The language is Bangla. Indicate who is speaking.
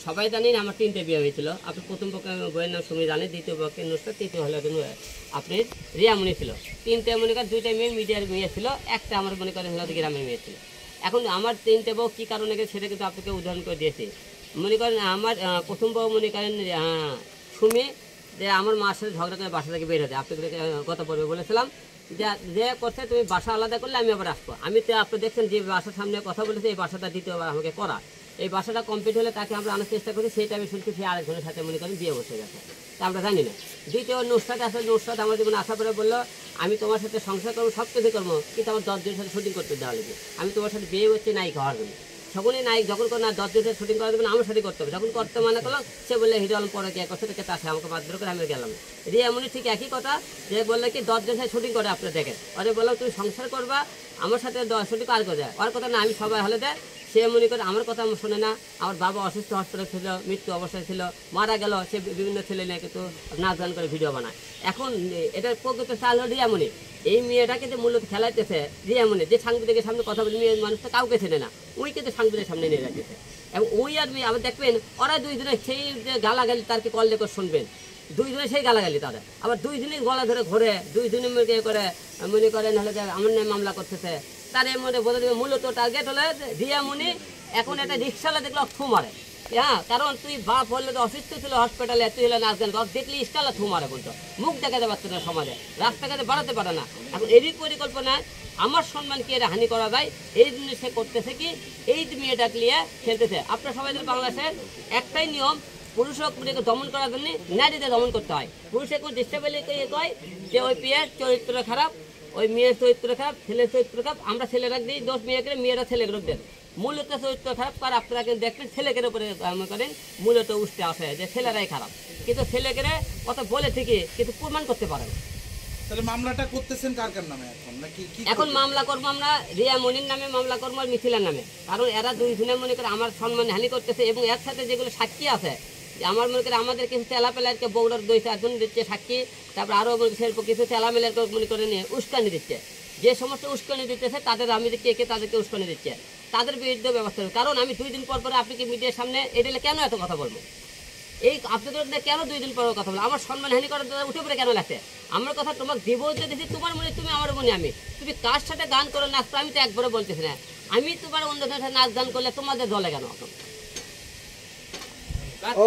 Speaker 1: সবাই জানেন আমার 3টে বিয়ে হয়েছিল। আপনি প্রথম পক্ষে বইয়ের নাম সুমি জানেন, দ্বিতীয় পক্ষে নুসরাত, তৃতীয় হলো আপনি রিয়ামণি ছিল। 3টে মনে করেন 2টা মেয়ে মিডিয়ার মেয়ে ছিল, একটা আমার মনে করেন হলো গ্রামের মেয়ে ছিল। এখন আমার 3টে বউ কী কারণে গেছে সেটা কিন্তু আপনাকে উদাহরণ করে দিয়েছি। মনে করেন আমার প্রথম বউ মনে করেন সুমি, যে আমার মার সাথে ঝগড়া করে বাসা থেকে বের হতে আপনাকে গত পর্বে বলেছিলাম যে করছে তুমি বাসা আলাদা করলে আমি আবার আসবো। আমি তো আপনি দেখছেন যে বাসার সামনে কথা বলেছে, এই বাসাটা দ্বিতীয়বার আমাকে করা, এই বাসাটা কমপ্লিট হলে তাকে আমরা আনার চেষ্টা করি, সেইটা আমি শুনছি সে আরেকজনের সাথে মনে করেন বিয়ে বসে গেছে, তা আমরা জানি না। দ্বিতীয় নুসরাত আসলে নুসরাত আমার জীবনে আসার পরে বললো আমি তোমার সাথে সংসার করবো, সব কিছু করবো, কিন্তু আমার 10 জনের সাথে শুটিং করতে দেওয়া লাগবে। আমি তোমার সাথে বিয়ে হচ্ছে নায়িকা হওয়ার জন্য। সকলেই নায়ক যখন করে না 10 জনের সাথে শুটিং করা দেবে না, আমার সাথে করতে হবে। যখন করতে মানা করলাম সে বললে হিরো আলম পরে কে করছে তাকে তাকে আমাকে মারধর করে আমি গেলাম। রিয়ামণি ঠিক একই কথা, যে বললে কি 10 জনের সাথে শুটিং করে আপনি দেখেন, ওরে বললাম তুমি সংসার করবা আমার সাথে 10 শুটিং আর করে ওর কথা না, আমি সবাই হলে দেয়। সে মনে করে আমার কথা শোনে না। আমার বাবা অসুস্থ হসপিটাল ছিল, মৃত্যু অবস্থায় ছিল, মারা গেল, সে বিভিন্ন ছেলে নিয়ে কিন্তু নাচ গান করে ভিডিও বানায়। এখন এটার প্রকৃত চাল হল রিয়ামণি। এই মেয়েটা কিন্তু মূলত খেলাইতেছে রিয়ামণি, যে সাংবাদিকের সামনে কথা বলে মেয়ে মানুষ তো কাউকে ছেলে না, ওই কিন্তু সাংবাদিকের সামনে নিয়ে যাচ্ছে। এবং ওই আর মেয়ে আবার দেখবেন ওরা 2 জনে সেই যে গালাগালি তারকে কল রেকর্ড শুনবেন, 2 জনে সেই গালাগালি তারা আবার 2 জনেই গলা ধরে ঘোরে, 2 জনে করে মনে করেন হলে যে আমার নামে মামলা করতেছে। তার এর মধ্যে বলে দেবে মূলত টার্গেট হলে রিয়ামণি এখন একটা রিক্সাওয়ালা দেখলে থু মারে। হ্যাঁ, কারণ তুই বাপ হলে তো অসুস্থ ছিল হসপিটালে, তুই হলে নাচ গান দেখলি ইস্টালা থু মারে বলতো, মুখ দেখাতে পারতো না সমাজে, রাস্তাঘাটে বাড়াতে পারে না। এখন এরই পরিকল্পনায় আমার সম্মানকে এটা হানি করা যায়, এই জন্য সে করতেছে কি এই মেয়েটাকে নিয়ে খেলতেছে। আপনার সবাই বাংলাদেশের একটাই নিয়ম, পুরুষকে দমন করার জন্য নারীদের দমন করতে হয়। পুরুষে কোনো ডিস্টার্বেলিটি কয় যে ওই মেয়ের চরিত্র খারাপ, ওই মেয়ের চরিত্র খারাপ, ছেলের চরিত্র খারাপ, আমরা ছেলেরা দিই দোষ মেয়েকে, মেয়েরা ছেলেকে দেন। মূলত চরিত্র খারাপ কার আপনারা কিন্তু দেখবেন ছেলেকের উপরে করেন মূলত উঠতে আসে যে ছেলেরাই খারাপ, কিন্তু ছেলেকে কথা বলে ঠিকই কিন্তু প্রমাণ করতে পারে না।
Speaker 2: তাহলে মামলাটা করতেছেন কার কার নামে এখন নাকি কি?
Speaker 1: এখন মামলা করবো আমরা রিয়ামণির নামে মামলা করবো আর মিথিলার নামে, কারণ এরা 2 জনে মনে করে আমার সম্মান হানি করতেছে। এবং এর সাথে যেগুলো সাক্ষী আছে, আমার মনে করে আমাদের কিছু চেলাপেলারকে বৌড়ার 2-4 জন দিচ্ছে সাক্ষী, তারপর আরও কিছু চেলামেলারকে মনে করে নিয়ে উস্কানি দিচ্ছে। যে সমস্ত উস্কানি দিতেছে তাদের আমি কে তাদেরকে উস্কানি দিচ্ছে, তাদের বিরুদ্ধে ব্যবস্থা হবে। কারণ আমি 2 দিন পর পরে আপনি কি মিডিয়ার সামনে এটা কেন এত কথা বলবো, এই আপনাদের কেন 2 দিন পর কথা বলবো, আমার সম্মান হানি করার উঠে পড়ে কেন লাগছে? আমার কথা তোমাকে দিব যে দিচ্ছি, তোমার মনে তুমি আমার মনে আমি, তুমি কার সাথে গান করে নাচতো আমি তো একবারও বলতেছি না। আমি তোমার অন্য সাথে নাচ গান করলে তোমাদের দলে কেন?